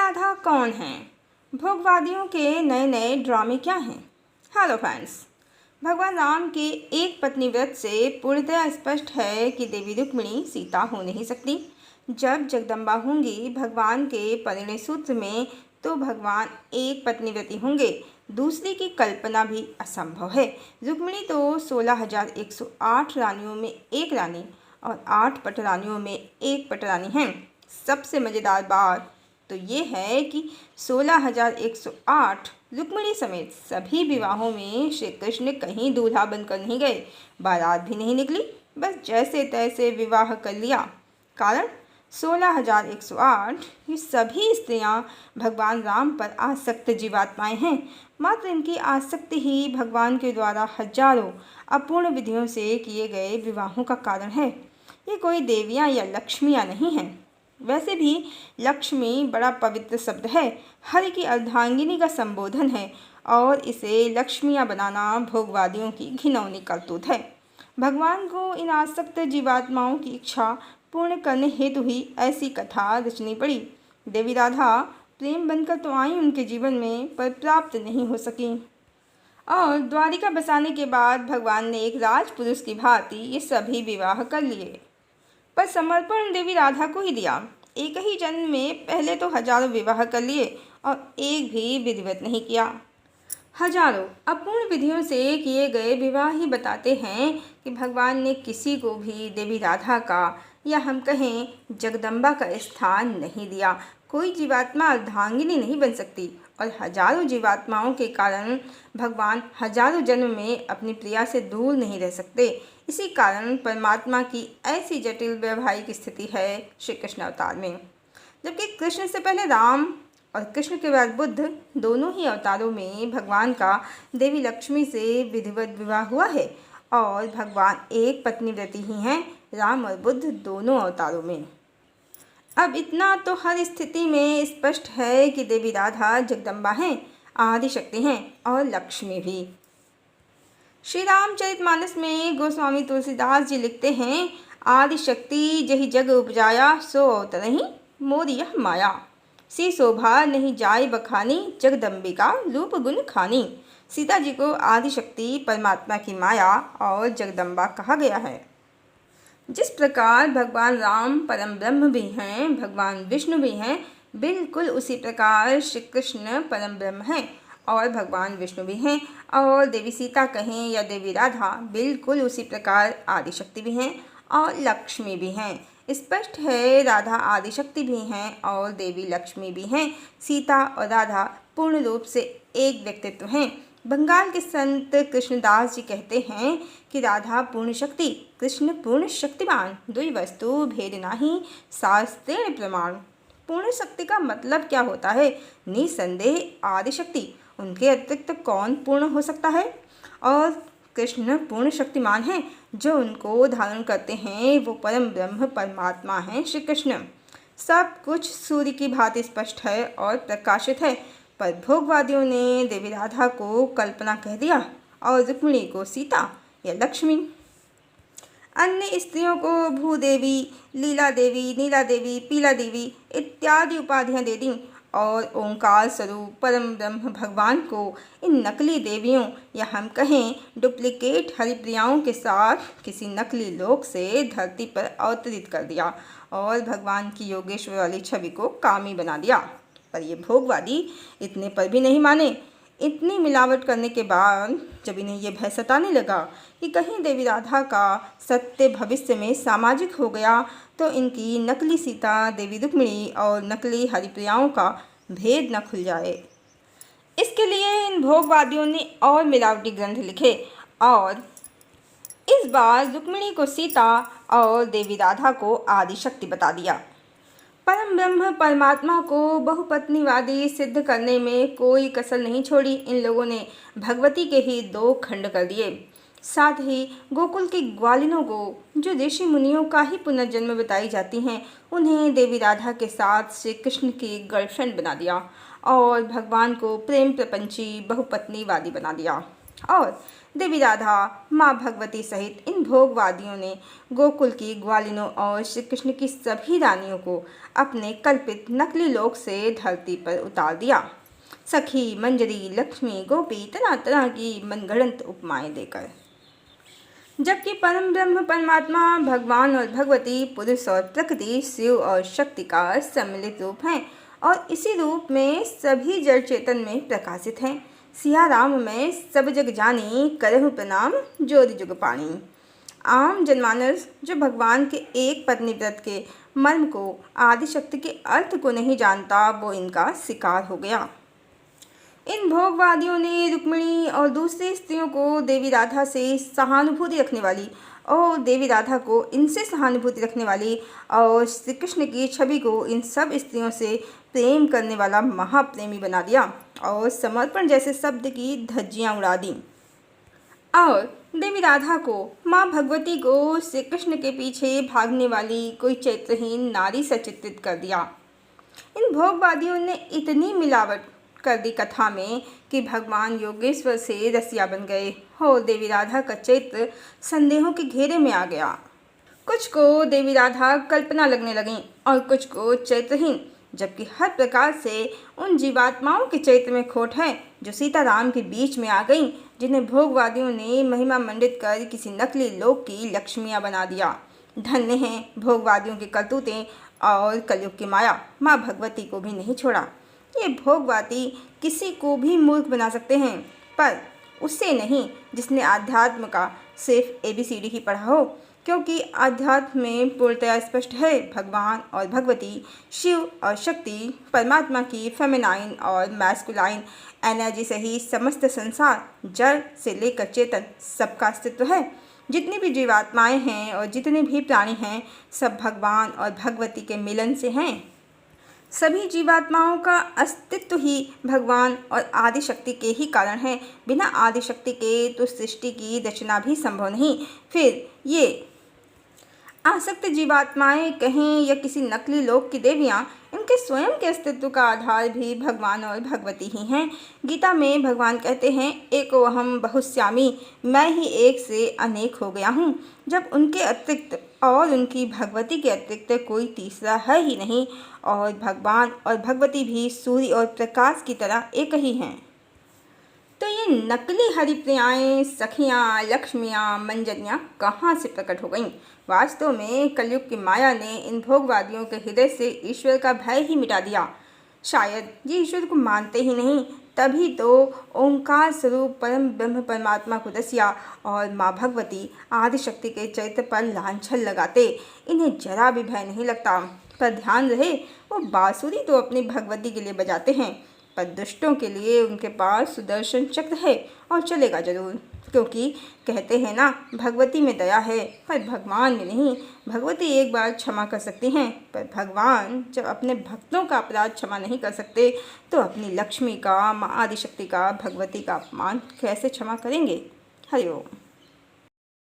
राधा कौन हैं? भोगवादियों के नए नए ड्रामे क्या हैं? हेलो फ्रेंड्स, भगवान राम के एक पत्नी व्रत से पूर्णतः स्पष्ट है कि देवी रुक्मिणी सीता हो नहीं सकती। जब जगदम्बा होंगी भगवान के परिणय सूत्र में, तो भगवान एक पत्नी व्रती होंगे। दूसरी की कल्पना भी असंभव है। रुक्मिणी तो 16,108 रानियों में एक रानी और 8 पटरानियों में एक पटरानी हैं। सबसे मज़ेदार बात तो ये है कि 16,108 रुक्मिणी समेत सभी विवाहों में श्री कृष्ण कहीं दूल्हा बनकर नहीं गए, बारात भी नहीं निकली, बस जैसे तैसे विवाह कर लिया। कारण 16,108 ये सभी स्त्रियां भगवान राम पर आसक्त जीवात्माएं हैं। मात्र इनकी आसक्ति ही भगवान के द्वारा हजारों अपूर्ण विधियों से किए गए विवाहों का कारण है। ये कोई देवियां या लक्ष्मियां नहीं हैं। वैसे भी लक्ष्मी बड़ा पवित्र शब्द है, हरि की अर्धांगिनी का संबोधन है और इसे लक्ष्मियां बनाना भोगवादियों की घिनौनी करतूत है। भगवान को इन आसक्त जीवात्माओं की इच्छा पूर्ण करने हेतु ही ऐसी कथा रचनी पड़ी। देवी राधा प्रेम बनकर तो आई उनके जीवन में, पर प्राप्त नहीं हो सकी और द्वारिका बसाने के बाद भगवान ने एक राजपुरुष की भांति ये सभी विवाह कर लिए, पर समर्पण देवी राधा को ही दिया। एक ही जन्म में पहले तो हजारों विवाह कर लिए और एक भी विधिवत नहीं किया। हजारों अपूर्ण विधियों से किए गए विवाह ही बताते हैं कि भगवान ने किसी को भी देवी राधा का या हम कहें जगदम्बा का स्थान नहीं दिया। कोई जीवात्मा अर्धांगिनी नहीं बन सकती और हजारों जीवात्माओं के कारण भगवान हजारों जन्म में अपनी प्रिया से दूर नहीं रह सकते। इसी कारण परमात्मा की ऐसी जटिल वैवाहिक स्थिति है श्री कृष्ण अवतार में। जबकि कृष्ण से पहले राम और कृष्ण के बाद बुद्ध, दोनों ही अवतारों में भगवान का देवी लक्ष्मी से विधिवत विवाह हुआ है और भगवान एक पत्नी व्रती ही हैं, राम और बुद्ध दोनों अवतारों में। अब इतना तो हर स्थिति में स्पष्ट है कि देवी राधा जगदम्बा हैं, आदिशक्ति हैं और लक्ष्मी भी। श्री रामचरितमानस में गोस्वामी तुलसीदास जी लिखते हैं, आदिशक्ति जही जग उपजाया सो अवतरहि मोरी यह माया। सी शोभा नहीं जाय बखानी जगदम्बिका रूप गुण खानी। सीता जी को आदिशक्ति परमात्मा की माया और जगदम्बा कहा गया है। जिस प्रकार भगवान राम परम ब्रह्म भी हैं, भगवान विष्णु भी हैं, बिल्कुल उसी प्रकार श्री कृष्ण परम ब्रह्म हैं और भगवान विष्णु भी हैं। और देवी सीता कहें या देवी राधा, बिल्कुल उसी प्रकार आदिशक्ति भी हैं और लक्ष्मी भी हैं। स्पष्ट है राधा आदिशक्ति भी हैं और देवी लक्ष्मी भी हैं। सीता और राधा पूर्ण रूप से एक व्यक्तित्व हैं। बंगाल के संत कृष्णदास जी कहते हैं कि राधा पूर्ण शक्ति, कृष्ण पूर्ण शक्तिमान, दुई वस्तु भेद नाही शास्त्रेण प्रमाण। पूर्ण शक्ति का मतलब क्या होता है? निसंदेह आदिशक्ति, उनके अतिरिक्त कौन पूर्ण हो सकता है? और कृष्ण पूर्ण शक्तिमान हैं, जो उनको धारण करते हैं वो परम ब्रह्म परमात्मा हैं श्री कृष्ण। सब कुछ सूर्य की भांति स्पष्ट है और प्रकाशित है, पर भोगवादियों ने देवी राधा को कल्पना कह दिया और रुक्मिणी को सीता या लक्ष्मी। अन्य स्त्रियों को भूदेवी, लीला देवी, नीला देवी, पीला देवी इत्यादि उपाधियां दे दी और ओंकार स्वरूप परम ब्रह्म भगवान को इन नकली देवियों या हम कहें डुप्लीकेट हरिप्रियाओं के साथ किसी नकली लोक से धरती पर अवतरित कर दिया और भगवान की योगेश्वर वाली छवि को कामी बना दिया। पर ये भोगवादी इतने पर भी नहीं माने। इतनी मिलावट करने के बाद जब इन्हें ये भय सताने लगा कि कहीं देवी राधा का सत्य भविष्य में सामाजिक हो गया, तो इनकी नकली सीता देवी रुक्मिणी और नकली हरिप्रियाओं का भेद न खुल जाए। इसके लिए इन भोगवादियों ने और मिलावटी ग्रंथ लिखे और इस बार रुक्मिणी को सीता और देवी राधा को आदिशक्ति बता दिया। परम ब्रह्म परमात्मा को बहुपत्नीवादी सिद्ध करने में कोई कसर नहीं छोड़ी। इन लोगों ने भगवती के ही 2 खंड कर दिए। साथ ही गोकुल की ग्वालिनों को, जो ऋषि मुनियों का ही पुनर्जन्म बताई जाती हैं, उन्हें देवी राधा के साथ श्री कृष्ण की गर्लफ्रेंड बना दिया और भगवान को प्रेम प्रपंची बहुपत्नीवादी बना दिया। और देवी राधा, माँ भगवती सहित इन भोगवादियों ने गोकुल की ग्वालिनों और श्री कृष्ण की सभी रानियों को अपने कल्पित नकली लोक से धरती पर उतार दिया, सखी, मंजरी, लक्ष्मी, गोपी, तरह तरह की मनगढ़ंत उपमाएं देकर। जबकि परम ब्रह्म परमात्मा भगवान और भगवती पुरुष और प्रकृति, शिव और शक्ति का सम्मिलित रूप हैं और इसी रूप में सभी जड़ चेतन में प्रकाशित हैं। सिया राम में सब जग जानी, करहु प्रणाम जोरि जुग पाणी। आम जनमानस जो भगवान के एक पत्नी व्रत के मर्म को, आदिशक्ति के अर्थ को नहीं जानता, वो इनका शिकार हो गया। इन भोगवादियों ने रुक्मिणी और दूसरी स्त्रियों को देवी राधा से सहानुभूति रखने वाली और देवी राधा को इनसे सहानुभूति रखने वाली और श्री कृष्ण की छवि को इन सब स्त्रियों से प्रेम करने वाला महाप्रेमी बना दिया और समर्पण जैसे शब्द की धज्जियां उड़ा दी और देवी राधा को, माँ भगवती को श्री कृष्ण के पीछे भागने वाली कोई चैत्रहीन नारी सचित्रित कर दिया। इन भोगवादियों ने इतनी मिलावट कर दी कथा में कि भगवान योगेश्वर से रसिया बन गए हो। देवी राधा का चरित्र संदेहों के घेरे में आ गया। कुछ को देवी राधा कल्पना लगने लगी और कुछ को चरित्रहीन, जबकि हर प्रकार से उन जीवात्माओं के चरित्र में खोट है जो सीताराम के बीच में आ गईं, जिन्हें भोगवादियों ने महिमा मंडित कर किसी नकली लोक की लक्ष्मियां बना दिया। धन्य हैं भोगवादियों की करतूतें और कलयुग की माया, माँ भगवती को भी नहीं छोड़ा। ये भोगवादी किसी को भी मूर्ख बना सकते हैं, पर उससे नहीं जिसने आध्यात्म का सिर्फ ABCD ही पढ़ा हो, क्योंकि आध्यात्म में पूर्णतया स्पष्ट है भगवान और भगवती, शिव और शक्ति, परमात्मा की फेमिनाइन और मैस्कुलाइन एनर्जी से ही समस्त संसार, जड़ से लेकर चेतन, सबका अस्तित्व है। जितनी भी जीवात्माएं हैं और जितने भी प्राणी हैं, सब भगवान और भगवती के मिलन से हैं। सभी जीवात्माओं का अस्तित्व ही भगवान और आदिशक्ति के ही कारण है। बिना आदिशक्ति के तो सृष्टि की रचना भी संभव नहीं। फिर ये आसक्त जीवात्माएं कहें या किसी नकली लोक की देवियां, इनके स्वयं के अस्तित्व का आधार भी भगवान और भगवती ही हैं। गीता में भगवान कहते हैं, एको अहम बहुश्यामी, मैं ही एक से अनेक हो गया हूँ। जब उनके अतिरिक्त और उनकी भगवती के अतिरिक्त कोई तीसरा है ही नहीं और भगवान और भगवती भी सूर्य और प्रकाश की तरह एक ही हैं, तो ये नकली हरिप्रियाएँ, सखियाँ, लक्ष्मियाँ, मंजरियाँ कहाँ से प्रकट हो गईं? वास्तव में कलयुग की माया ने इन भोगवादियों के हृदय से ईश्वर का भय ही मिटा दिया। शायद ये ईश्वर को मानते ही नहीं, तभी तो ओंकार स्वरूप परम ब्रह्म परमात्मा को रसिया और माँ भगवती आदिशक्ति के चरित्र पर लांछन लगाते इन्हें जरा भी भय नहीं लगता। पर ध्यान रहे, वो बांसुरी तो अपनी भगवती के लिए बजाते हैं, पर दुष्टों के लिए उनके पास सुदर्शन चक्र है और चलेगा जरूर, क्योंकि कहते हैं ना, भगवती में दया है पर भगवान में नहीं। भगवती एक बार क्षमा कर सकती हैं, पर भगवान जब अपने भक्तों का अपराध क्षमा नहीं कर सकते तो अपनी लक्ष्मी का, माँ आदिशक्ति का, भगवती का अपमान कैसे क्षमा करेंगे? हरि ओम।